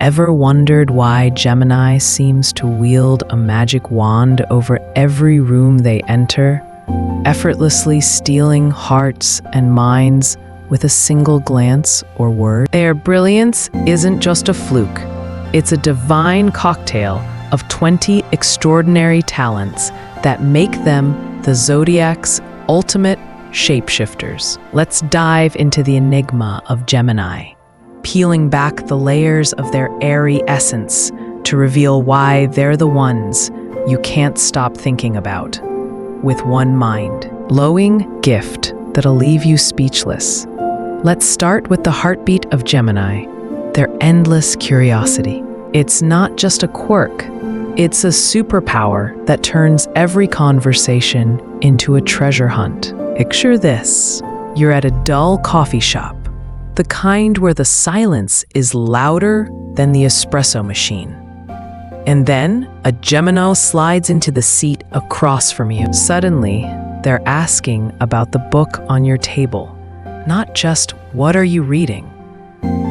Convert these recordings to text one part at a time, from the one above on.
Ever wondered why Gemini seems to wield a magic wand over every room they enter, effortlessly stealing hearts and minds with a single glance or word? Their brilliance isn't just a fluke. It's a divine cocktail of 20 extraordinary talents that make them the Zodiac's ultimate shapeshifters. Let's dive into the enigma of Gemini, peeling back the layers of their airy essence to reveal why they're the ones you can't stop thinking about. With one mind, glowing gift that'll leave you speechless. Let's start with the heartbeat of Gemini, their endless curiosity. It's not just a quirk, it's a superpower that turns every conversation into a treasure hunt. Picture this: you're at a dull coffee shop, the kind where the silence is louder than the espresso machine. And then a Gemini slides into the seat across from you. Suddenly, they're asking about the book on your table. Not just what are you reading,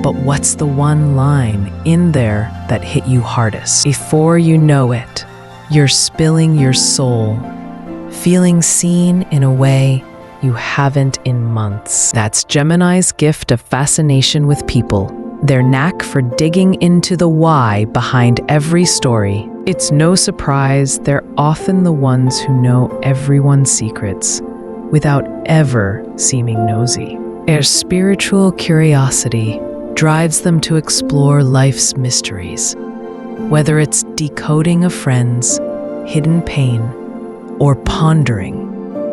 but what's the one line in there that hit you hardest? Before you know it, you're spilling your soul, feeling seen in a way you haven't in months. That's Gemini's gift of fascination with people, their knack for digging into the why behind every story. It's no surprise they're often the ones who know everyone's secrets without ever seeming nosy. Their spiritual curiosity drives them to explore life's mysteries, whether it's decoding a friend's hidden pain or pondering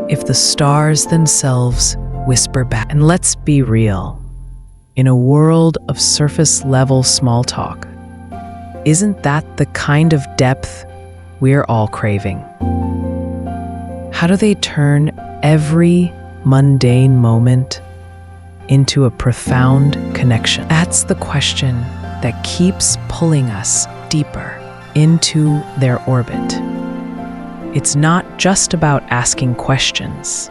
if the stars themselves whisper back. And let's be real, in a world of surface-level small talk, isn't that the kind of depth we're all craving? How do they turn every mundane moment into a profound connection? That's the question that keeps pulling us deeper into their orbit. It's not just about asking questions.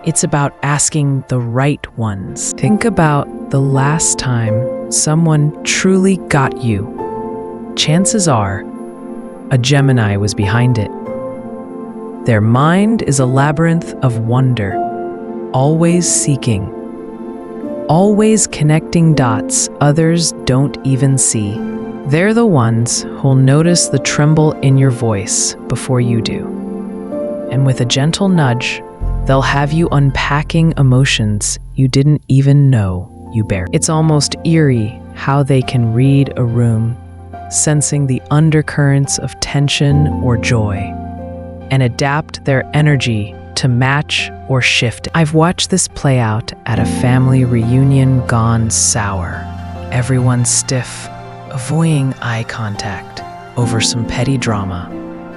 It's about asking the right ones. Think about the last time someone truly got you. Chances are, a Gemini was behind it. Their mind is a labyrinth of wonder, always seeking, always connecting dots others don't even see. They're the ones who'll notice the tremble in your voice before you do. And with a gentle nudge, they'll have you unpacking emotions you didn't even know you bear. It's almost eerie how they can read a room, sensing the undercurrents of tension or joy, and adapt their energy to match or shift. I've watched this play out at a family reunion gone sour. Everyone stiff, avoiding eye contact over some petty drama.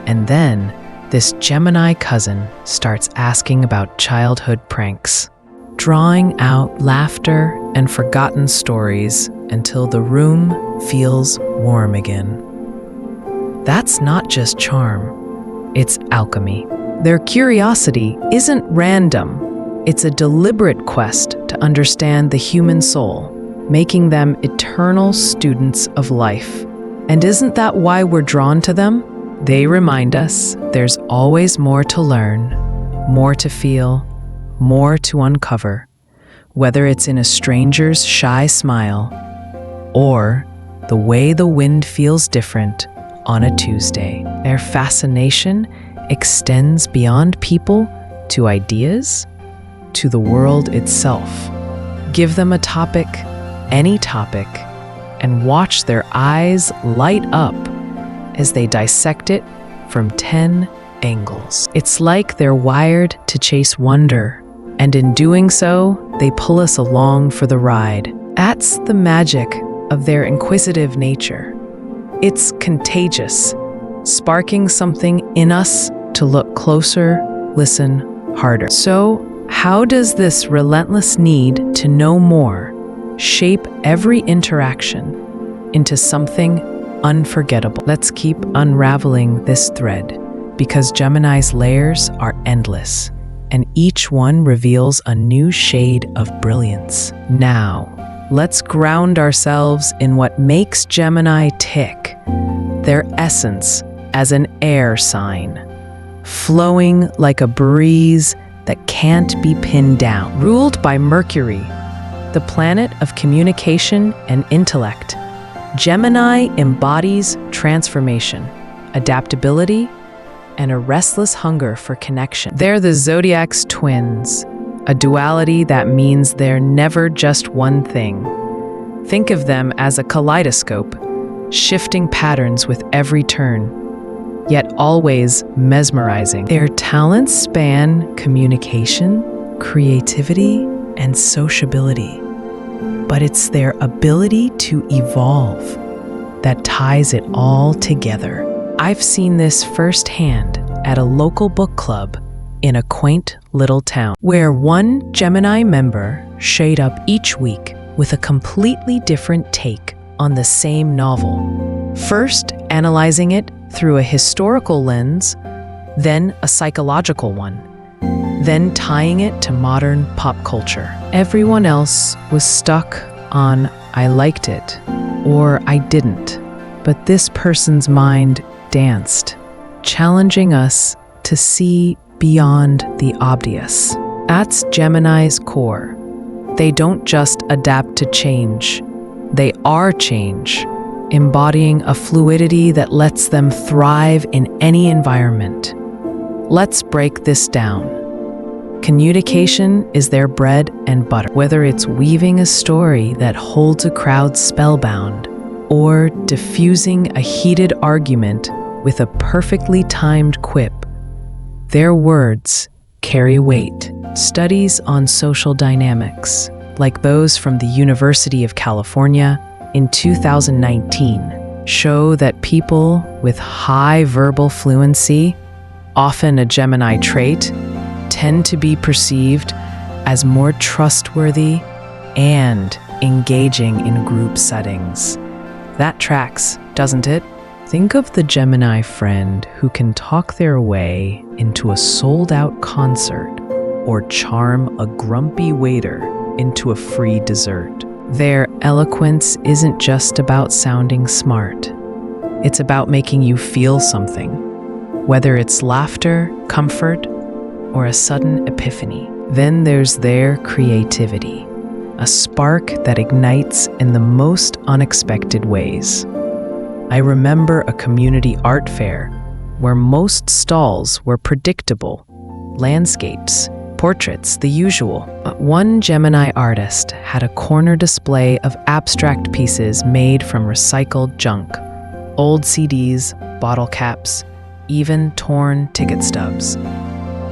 And then this Gemini cousin starts asking about childhood pranks, drawing out laughter and forgotten stories until the room feels warm again. That's not just charm, it's alchemy. Their curiosity isn't random, it's a deliberate quest to understand the human soul, making them eternal students of life. And isn't that why we're drawn to them? They remind us there's always more to learn, more to feel, more to uncover, whether it's in a stranger's shy smile or the way the wind feels different on a Tuesday. Their fascination extends beyond people to ideas, to the world itself. Give them a topic, any topic, and watch their eyes light up as they dissect it from 10 angles. It's like they're wired to chase wonder, and in doing so, they pull us along for the ride. That's the magic of their inquisitive nature. It's contagious, sparking something in us to look closer, listen harder. So, how does this relentless need to know more shape every interaction into something unforgettable? Let's keep unraveling this thread, because Gemini's layers are endless, and each one reveals a new shade of brilliance. Now, let's ground ourselves in what makes Gemini tick, their essence as an air sign, flowing like a breeze that can't be pinned down. Ruled by Mercury, the planet of communication and intellect, Gemini embodies transformation, adaptability, and a restless hunger for connection. They're the Zodiac's twins, a duality that means they're never just one thing. Think of them as a kaleidoscope, shifting patterns with every turn, yet always mesmerizing. Their talents span communication, creativity, and sociability. But it's their ability to evolve that ties it all together. I've seen this firsthand at a local book club in a quaint little town, where one Gemini member showed up each week with a completely different take on the same novel. First, analyzing it through a historical lens, then a psychological one, then tying it to modern pop culture. Everyone else was stuck on "I liked it" or "I didn't," but this person's mind danced, challenging us to see beyond the obvious. That's Gemini's core. They don't just adapt to change, they are change, embodying a fluidity that lets them thrive in any environment. Let's break this down. Communication is their bread and butter. Whether it's weaving a story that holds a crowd spellbound or diffusing a heated argument with a perfectly timed quip, their words carry weight. Studies on social dynamics, like those from the University of California in 2019, show that people with high verbal fluency, often a Gemini trait, tend to be perceived as more trustworthy and engaging in group settings. That tracks, doesn't it? Think of the Gemini friend who can talk their way into a sold-out concert or charm a grumpy waiter into a free dessert. Their eloquence isn't just about sounding smart. It's about making you feel something, whether it's laughter, comfort, or a sudden epiphany. Then there's their creativity, a spark that ignites in the most unexpected ways. I remember a community art fair where most stalls were predictable, landscapes, portraits, the usual. But one Gemini artist had a corner display of abstract pieces made from recycled junk, old CDs, bottle caps, even torn ticket stubs,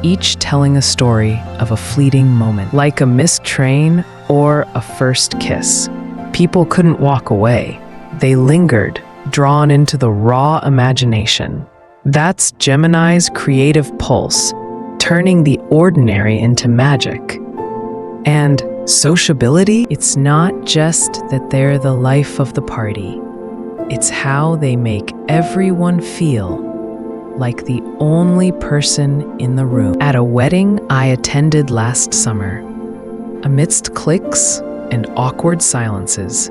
each telling a story of a fleeting moment, like a missed train or a first kiss. People couldn't walk away. They lingered, drawn into the raw imagination. That's Gemini's creative pulse, turning the ordinary into magic. And sociability, it's not just that they're the life of the party. It's how they make everyone feel like the only person in the room. At a wedding I attended last summer, amidst cliques and awkward silences,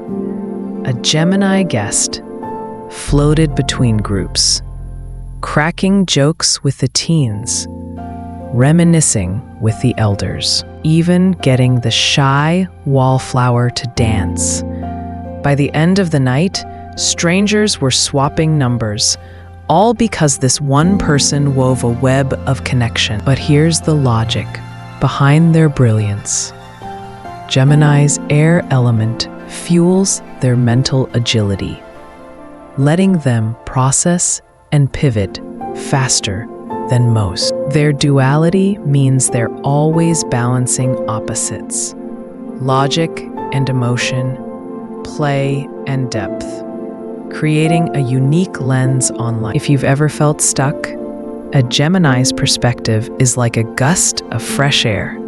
a Gemini guest floated between groups, cracking jokes with the teens, reminiscing with the elders, even getting the shy wallflower to dance. By the end of the night, strangers were swapping numbers, all because this one person wove a web of connection. But here's the logic behind their brilliance. Gemini's air element fuels their mental agility, letting them process and pivot faster than most. Their duality means they're always balancing opposites: logic and emotion, play and depth, creating a unique lens on life. If you've ever felt stuck, a Gemini's perspective is like a gust of fresh air,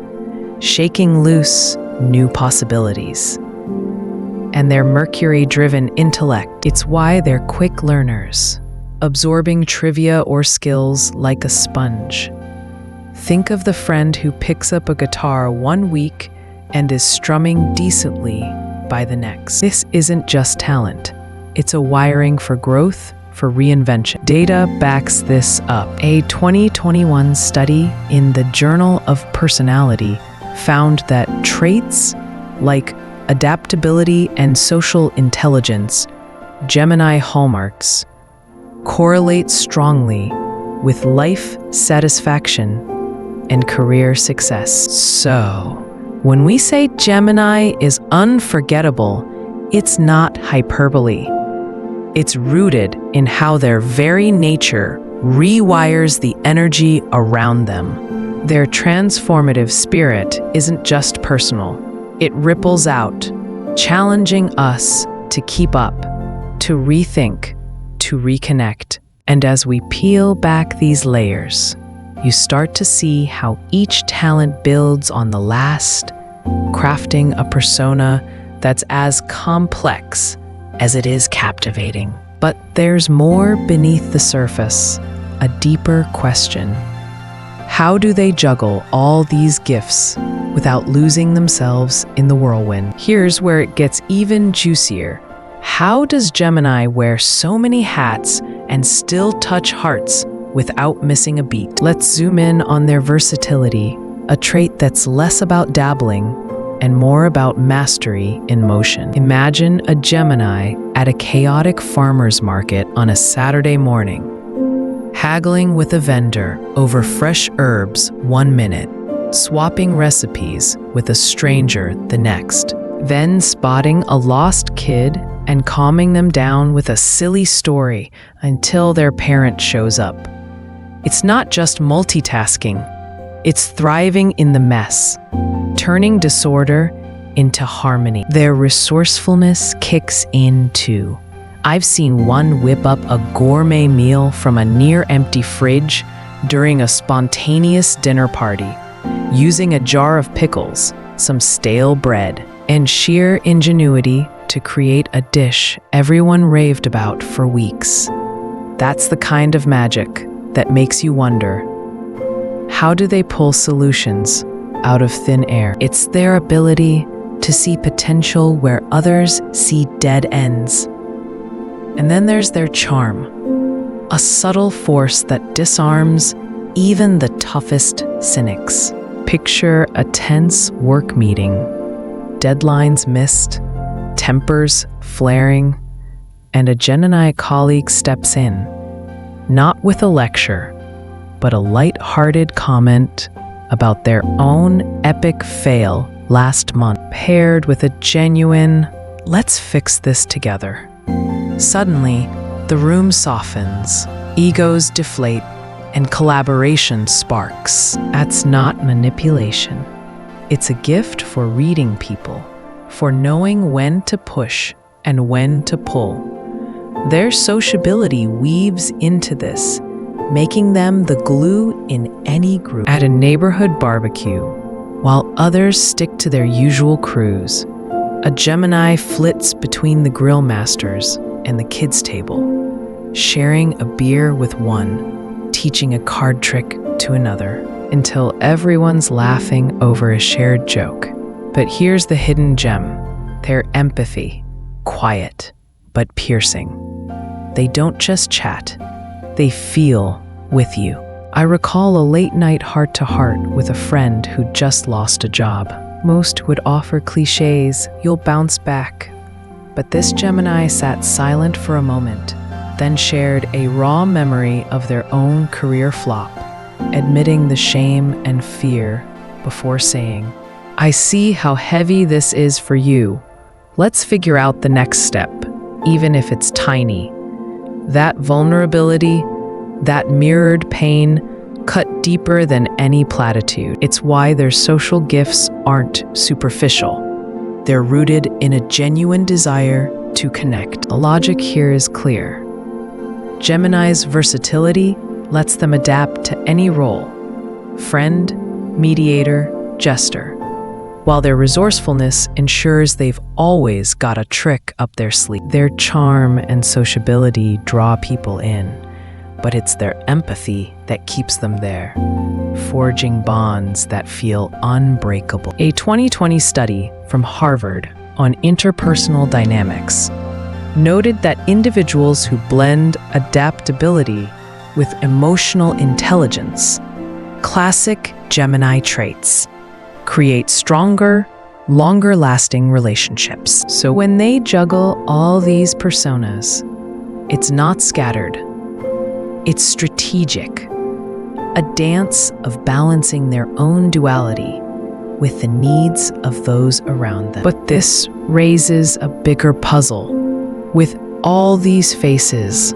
shaking loose new possibilities. And their Mercury-driven intellect, it's why they're quick learners, absorbing trivia or skills like a sponge. Think of the friend who picks up a guitar one week and is strumming decently by the next. This isn't just talent. It's a wiring for growth, for reinvention. Data backs this up. A 2021 study in the Journal of Personality found that traits like adaptability and social intelligence, Gemini hallmarks, correlate strongly with life satisfaction and career success. So, when we say Gemini is unforgettable, it's not hyperbole. It's rooted in how their very nature rewires the energy around them. Their transformative spirit isn't just personal. It ripples out, challenging us to keep up, to rethink, to reconnect. And as we peel back these layers, you start to see how each talent builds on the last, crafting a persona that's as complex as it is captivating. But there's more beneath the surface, a deeper question. How do they juggle all these gifts without losing themselves in the whirlwind? Here's where it gets even juicier. How does Gemini wear so many hats and still touch hearts without missing a beat? Let's zoom in on their versatility, a trait that's less about dabbling and more about mastery in motion. Imagine a Gemini at a chaotic farmer's market on a Saturday morning, haggling with a vendor over fresh herbs 1 minute, swapping recipes with a stranger the next, then spotting a lost kid and calming them down with a silly story until their parent shows up. It's not just multitasking, it's thriving in the mess, turning disorder into harmony. Their resourcefulness kicks in too. I've seen one whip up a gourmet meal from a near-empty fridge during a spontaneous dinner party, using a jar of pickles, some stale bread, and sheer ingenuity to create a dish everyone raved about for weeks. That's the kind of magic that makes you wonder, how do they pull solutions out of thin air? It's their ability to see potential where others see dead ends. And then there's their charm, a subtle force that disarms even the toughest cynics. Picture a tense work meeting, deadlines missed, tempers flaring, and a Gemini colleague steps in, not with a lecture, but a light-hearted comment about their own epic fail last month, paired with a genuine, let's fix this together. Suddenly, the room softens, egos deflate, and collaboration sparks. That's not manipulation. It's a gift for reading people, for knowing when to push and when to pull. Their sociability weaves into this, making them the glue in any group. At a neighborhood barbecue, while others stick to their usual crews, a Gemini flits between the grill masters and the kids' table, sharing a beer with one, teaching a card trick to another, until everyone's laughing over a shared joke. But here's the hidden gem, their empathy, quiet but piercing. They don't just chat, they feel with you. I recall a late-night heart-to-heart with a friend who just lost a job. Most would offer cliches, you'll bounce back. But this Gemini sat silent for a moment, then shared a raw memory of their own career flop, admitting the shame and fear before saying, I see how heavy this is for you. Let's figure out the next step, even if it's tiny. That vulnerability, that mirrored pain, cut deeper than any platitude. It's why their social gifts aren't superficial. They're rooted in a genuine desire to connect. The logic here is clear. Gemini's versatility lets them adapt to any role, friend, mediator, jester, while their resourcefulness ensures they've always got a trick up their sleeve. Their charm and sociability draw people in, but it's their empathy that keeps them there, forging bonds that feel unbreakable. A 2020 study from Harvard on interpersonal dynamics, noted that individuals who blend adaptability with emotional intelligence, classic Gemini traits, create stronger, longer-lasting relationships. So when they juggle all these personas, it's not scattered, it's strategic, a dance of balancing their own duality with the needs of those around them. But this raises a bigger puzzle. With all these faces,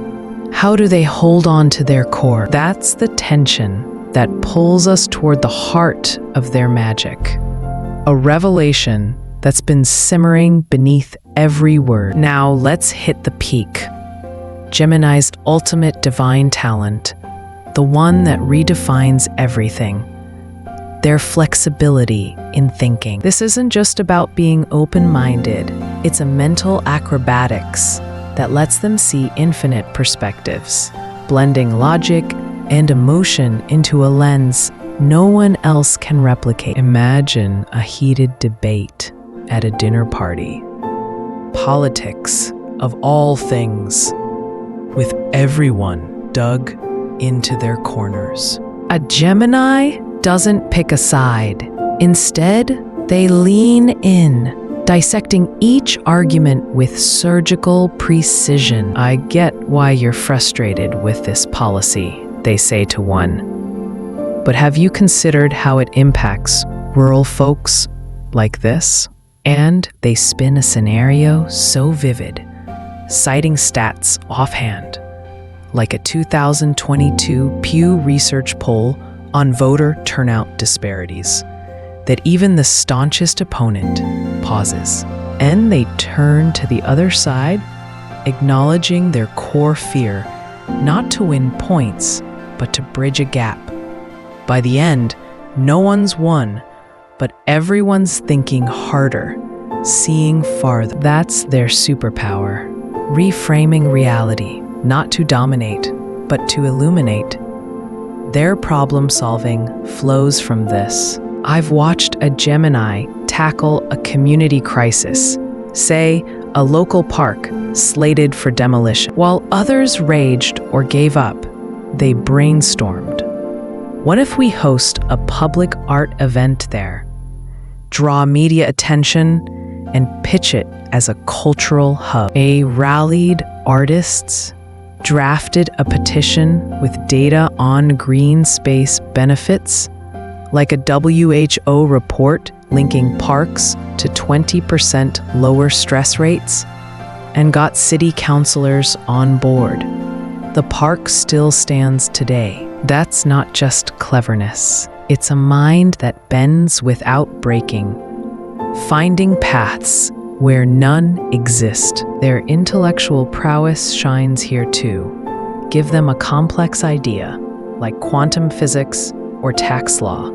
how do they hold on to their core? That's the tension that pulls us toward the heart of their magic. A revelation that's been simmering beneath every word. Now let's hit the peak. Gemini's ultimate divine talent, the one that redefines everything. Their flexibility in thinking. This isn't just about being open-minded. It's a mental acrobatics that lets them see infinite perspectives, blending logic and emotion into a lens no one else can replicate. Imagine a heated debate at a dinner party. Politics of all things, with everyone dug into their corners. A Gemini doesn't pick a side. Instead, they lean in, dissecting each argument with surgical precision. I get why you're frustrated with this policy, they say to one. But have you considered how it impacts rural folks like this? And they spin a scenario so vivid, citing stats offhand, like a 2022 Pew Research poll on voter turnout disparities, that even the staunchest opponent pauses. And they turn to the other side, acknowledging their core fear, not to win points, but to bridge a gap. By the end, no one's won, but everyone's thinking harder, seeing farther. That's their superpower, reframing reality, not to dominate, but to illuminate. Their problem-solving flows from this. I've watched a Gemini tackle a community crisis, say a local park slated for demolition. While others raged or gave up, they brainstormed. What if we host a public art event there, draw media attention, and pitch it as a cultural hub? They rallied artists, drafted a petition with data on green space benefits, like a WHO report linking parks to 20% lower stress rates, and got city councilors on board. The park still stands today. That's not just cleverness. It's a mind that bends without breaking, finding paths where none exist. Their intellectual prowess shines here too. Give them a complex idea, like quantum physics or tax law,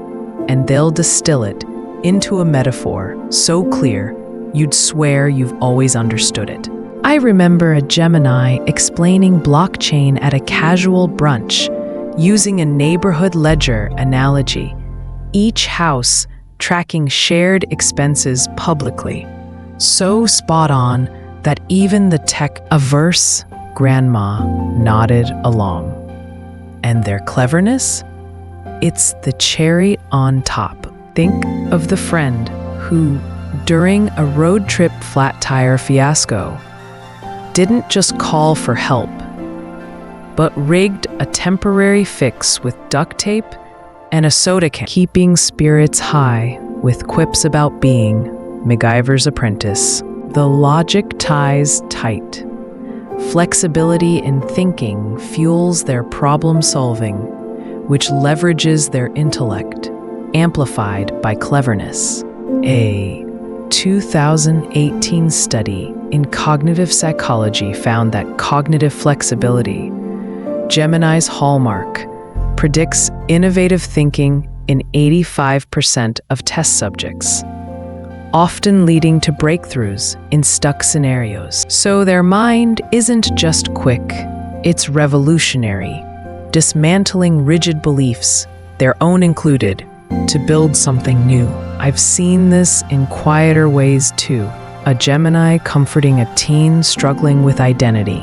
and they'll distill it into a metaphor so clear you'd swear you've always understood it. I remember a Gemini explaining blockchain at a casual brunch, using a neighborhood ledger analogy, each house tracking shared expenses publicly. So spot on that even the tech-averse grandma nodded along. And their cleverness? It's the cherry on top. Think of the friend who, during a road trip flat tire fiasco, didn't just call for help, but rigged a temporary fix with duct tape and a soda can, keeping spirits high with quips about being MacGyver's apprentice. The logic ties tight. Flexibility in thinking fuels their problem solving, which leverages their intellect, amplified by cleverness. A 2018 study in cognitive psychology found that cognitive flexibility, Gemini's hallmark, predicts innovative thinking in 85% of test subjects, often leading to breakthroughs in stuck scenarios. So their mind isn't just quick, it's revolutionary, dismantling rigid beliefs, their own included, to build something new. I've seen this in quieter ways too. A Gemini comforting a teen struggling with identity,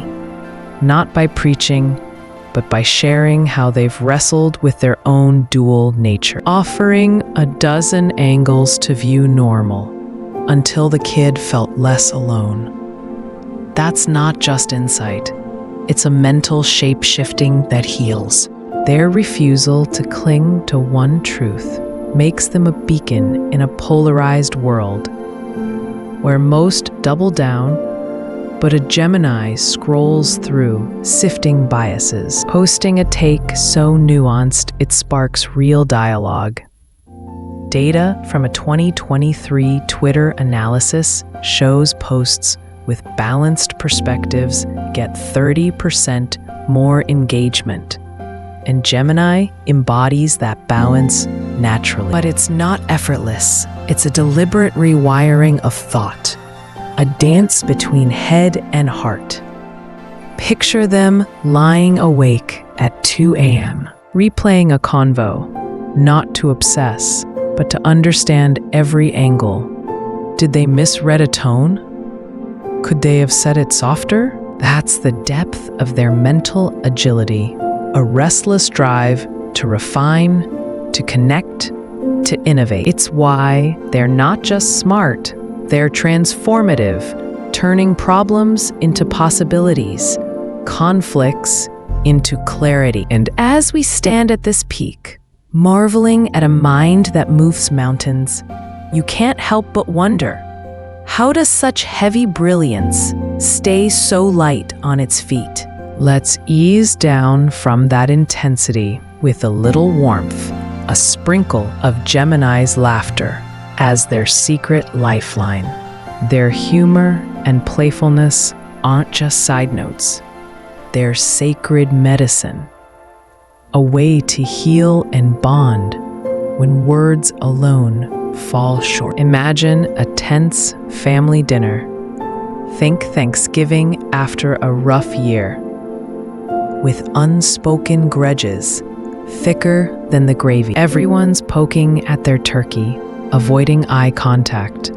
not by preaching, but by sharing how they've wrestled with their own dual nature, offering a dozen angles to view normal until the kid felt less alone. That's not just insight. It's a mental shape-shifting that heals. Their refusal to cling to one truth makes them a beacon in a polarized world where most double down, but a Gemini scrolls through, sifting biases, posting a take so nuanced it sparks real dialogue. Data from a 2023 Twitter analysis shows posts with balanced perspectives get 30% more engagement. And Gemini embodies that balance naturally. But it's not effortless. It's a deliberate rewiring of thought, a dance between head and heart. Picture them lying awake at 2 a.m., replaying a convo, not to obsess, but to understand every angle. Did they misread a tone? Could they have said it softer? That's the depth of their mental agility, a restless drive to refine, to connect, to innovate. It's why they're not just smart, they're transformative, turning problems into possibilities, conflicts into clarity. And as we stand at this peak, marveling at a mind that moves mountains, you can't help but wonder, how does such heavy brilliance stay so light on its feet? Let's ease down from that intensity with a little warmth, a sprinkle of Gemini's laughter as their secret lifeline. Their humor and playfulness aren't just side notes. They're sacred medicine, a way to heal and bond when words alone fall short. Imagine a tense family dinner. Think Thanksgiving after a rough year, with unspoken grudges thicker than the gravy. Everyone's poking at their turkey, avoiding eye contact,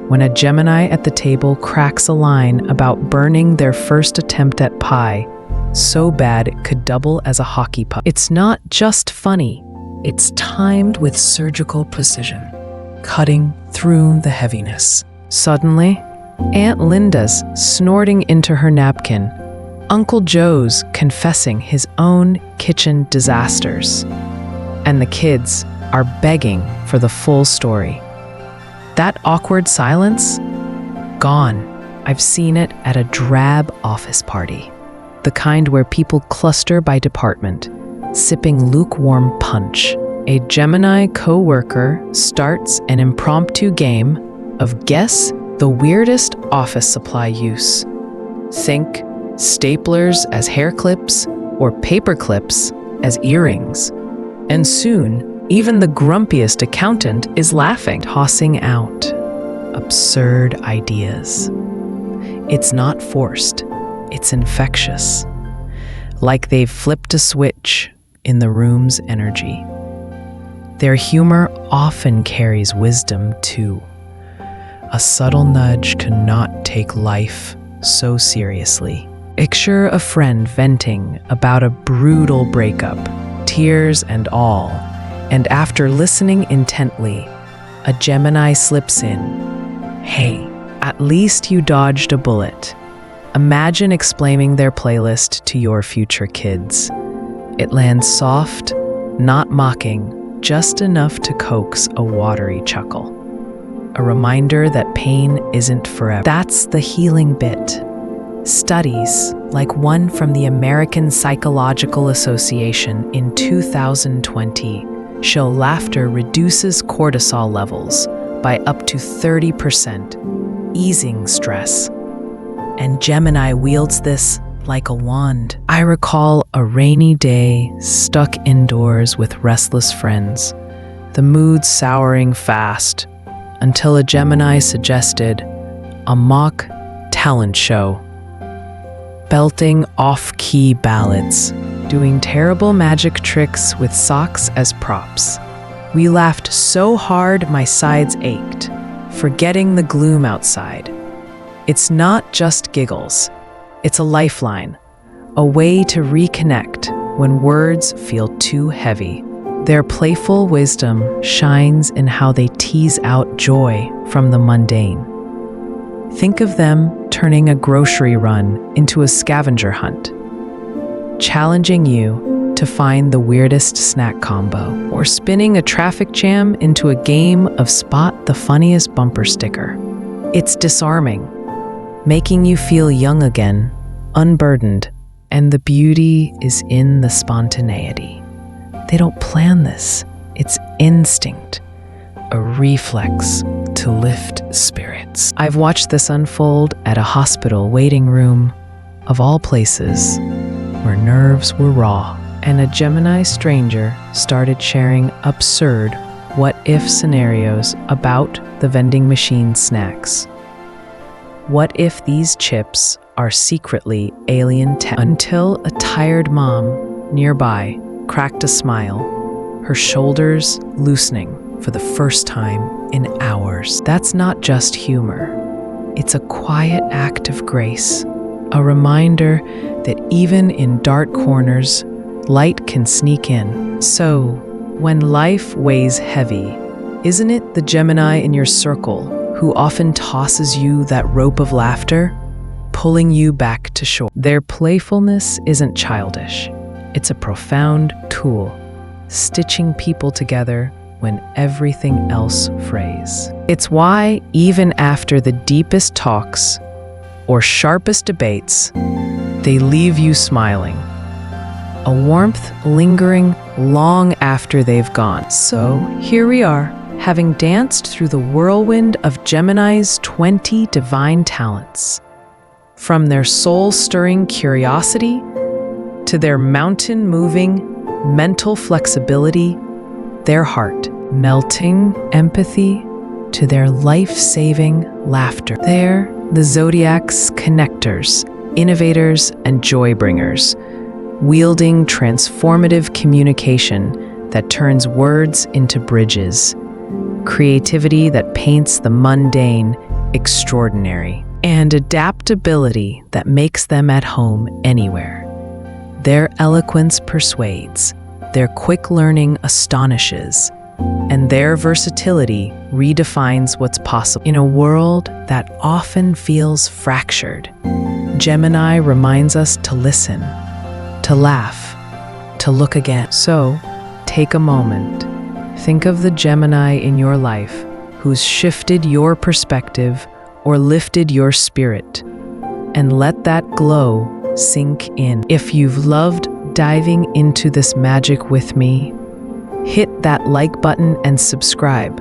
when a Gemini at the table cracks a line about burning their first attempt at pie so bad it could double as a hockey puck. It's not just funny, it's timed with surgical precision, cutting through the heaviness. Suddenly, Aunt Linda's snorting into her napkin, Uncle Joe's confessing his own kitchen disasters, and the kids are begging for the full story. That awkward silence? Gone. I've seen it at a drab office party, the kind where people cluster by department, sipping lukewarm punch. A Gemini co-worker starts an impromptu game of guess the weirdest office supply use. Think staplers as hair clips or paper clips as earrings. And soon, even the grumpiest accountant is laughing, tossing out absurd ideas. It's not forced, it's infectious, like they've flipped a switch in the room's energy. Their humor often carries wisdom too. A subtle nudge to not take life so seriously. Picture a friend venting about a brutal breakup, tears and all, and after listening intently, a Gemini slips in. Hey, at least you dodged a bullet. Imagine explaining their playlist to your future kids. It lands soft, not mocking, just enough to coax a watery chuckle. A reminder that pain isn't forever. That's the healing bit. Studies, like one from the American Psychological Association in 2020, show laughter reduces cortisol levels by up to 30%, easing stress. And Gemini wields this like a wand. I recall a rainy day stuck indoors with restless friends, the mood souring fast, until a Gemini suggested a mock talent show. Belting off-key ballads, doing terrible magic tricks with socks as props. We laughed so hard my sides ached, forgetting the gloom outside. It's not just giggles. It's a lifeline, a way to reconnect when words feel too heavy. Their playful wisdom shines in how they tease out joy from the mundane. Think of them turning a grocery run into a scavenger hunt, challenging you to find the weirdest snack combo, or spinning a traffic jam into a game of spot the funniest bumper sticker. It's disarming, making you feel young again, unburdened, and the beauty is in the spontaneity. They don't plan this. It's instinct, a reflex to lift spirits. I've watched this unfold at a hospital waiting room, of all places, where nerves were raw, and a Gemini stranger started sharing absurd what-if scenarios about the vending machine snacks. What if these chips are secretly alien tech? Until a tired mom nearby cracked a smile, her shoulders loosening for the first time in hours. That's not just humor. It's a quiet act of grace, a reminder that even in dark corners, light can sneak in. So, when life weighs heavy, isn't it the Gemini in your circle who often tosses you that rope of laughter, pulling you back to shore? Their playfulness isn't childish. It's a profound tool, stitching people together when everything else frays. It's why, even after the deepest talks or sharpest debates, they leave you smiling, a warmth lingering long after they've gone. So here we are, having danced through the whirlwind of Gemini's 20 divine talents. From their soul-stirring curiosity to their mountain-moving mental flexibility, their heart-melting empathy to their life-saving laughter. They're the Zodiac's connectors, innovators, and joy-bringers, wielding transformative communication that turns words into bridges, creativity that paints the mundane extraordinary, and adaptability that makes them at home anywhere. Their eloquence persuades, their quick learning astonishes, and their versatility redefines what's possible. In a world that often feels fractured, Gemini reminds us to listen, to laugh, to look again. So, take a moment. Think of the Gemini in your life who's shifted your perspective or lifted your spirit, and let that glow sink in. If you've loved diving into this magic with me, hit that like button and subscribe.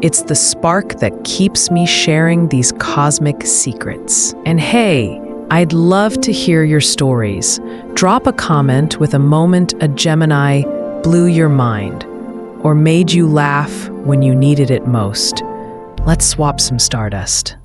It's the spark that keeps me sharing these cosmic secrets. And hey, I'd love to hear your stories. Drop a comment with a moment a Gemini blew your mind or made you laugh when you needed it most. Let's swap some stardust.